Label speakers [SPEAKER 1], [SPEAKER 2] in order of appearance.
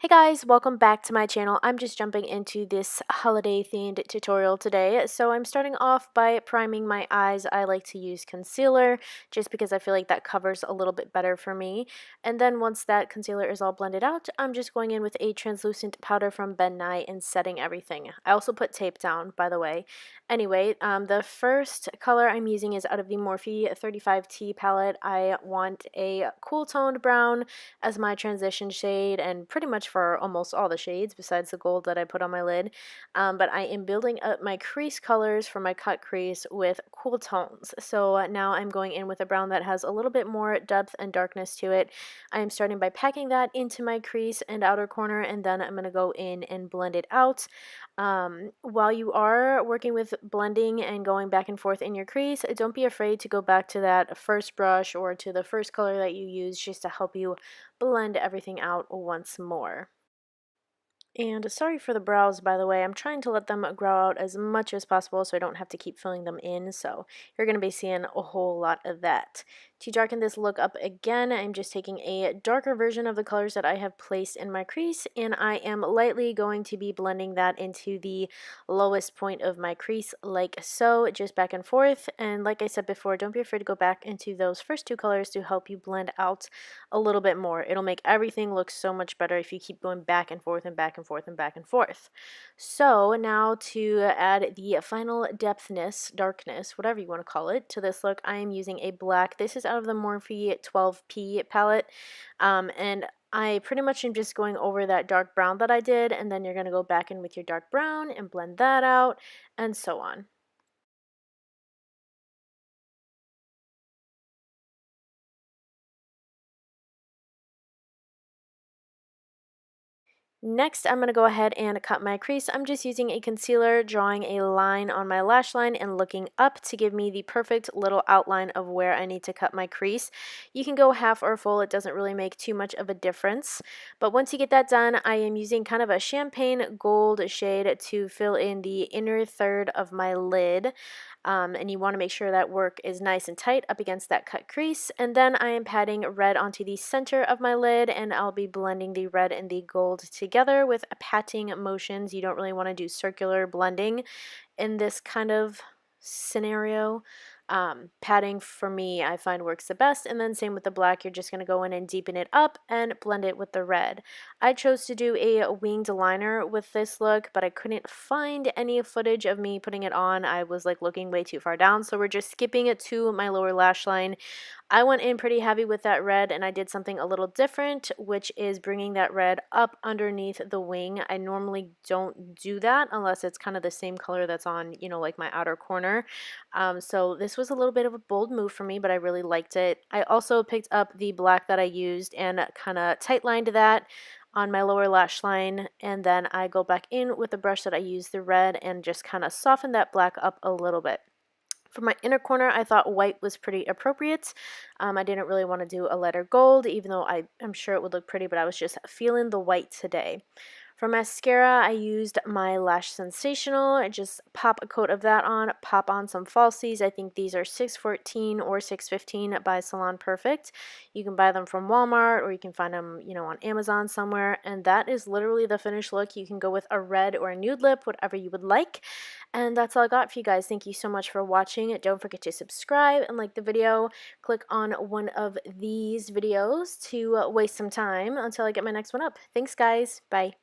[SPEAKER 1] Hey guys, welcome back to my channel. I'm just jumping into this holiday themed tutorial today. So I'm starting off by priming my eyes. I like to use concealer just because I feel like that covers a little bit better for me. And then once that concealer is all blended out, I'm just going in with a translucent powder from Ben Nye and setting everything. I also put tape down, by the way. Anyway, the first color I'm using is out of the Morphe 35T palette. I want a cool toned brown as my transition shade, and pretty much for almost all the shades besides the gold that I put on my lid. But I am building up my crease colors for my cut crease with cool tones. So now I'm going in with a brown that has a little bit more depth and darkness to it. I am starting by packing that into my crease and outer corner, and then I'm going to go in and blend it out. While you are working with blending and going back and forth in your crease, don't be afraid to go back to that first brush or to the first color that you use just to help you blend everything out once more. And sorry for the brows, by the way. I'm trying to let them grow out as much as possible so I don't have to keep filling them in. So you're going to be seeing a whole lot of that. To darken this look up again, I'm just taking a darker version of the colors that I have placed in my crease, and I am lightly going to be blending that into the lowest point of my crease like so, just back and forth. And like I said before, don't be afraid to go back into those first two colors to help you blend out a little bit more. It'll make everything look so much better if you keep going back and forth and back and forth and back and forth. So now to add the final depthness, darkness, whatever you want to call it, to this look, I am using a black. This is out of the Morphe 12P palette, and I pretty much am just going over that dark brown that I did, and then you're going to go back in with your dark brown and blend that out, and so on. Next, I'm going to go ahead and cut my crease. I'm just using a concealer, drawing a line on my lash line and looking up to give me the perfect little outline of where I need to cut my crease. You can go half or full, it doesn't really make too much of a difference. But once you get that done, I am using kind of a champagne gold shade to fill in the inner third of my lid. And you want to make sure that work is nice and tight up against that cut crease. And then I am patting red onto the center of my lid, and I'll be blending the red and the gold together with patting motions. You don't really want to do circular blending in this kind of scenario. Patting for me I find works the best, and then same with the black. You're just going to go in and deepen it up and blend it with the red. I chose to do a winged liner with this look, but I couldn't find any footage of me putting it on. I was like looking way too far down, so we're just skipping it to my lower lash line. I went in pretty heavy with that red, and I did something a little different, which is bringing that red up underneath the wing. I normally don't do that unless it's kind of the same color that's on, you know, like my outer corner. So this was a little bit of a bold move for me, but I really liked it. I also picked up the black that I used and kind of tight lined that on my lower lash line, and then I go back in with the brush that I used, the red, and just kind of soften that black up a little bit. For my inner corner, I thought white was pretty appropriate. I didn't really want to do a letter gold, even though I'm sure it would look pretty, but I was just feeling the white today. For mascara, I used my Lash Sensational. I just pop a coat of that on, pop on some falsies. I think these are 614 or 615 by Salon Perfect. You can buy them from Walmart, or you can find them, you know, on Amazon somewhere. And that is literally the finished look. You can go with a red or a nude lip, whatever you would like. And that's all I got for you guys. Thank you so much for watching. Don't forget to subscribe and like the video. Click on one of these videos to waste some time until I get my next one up. Thanks, guys. Bye.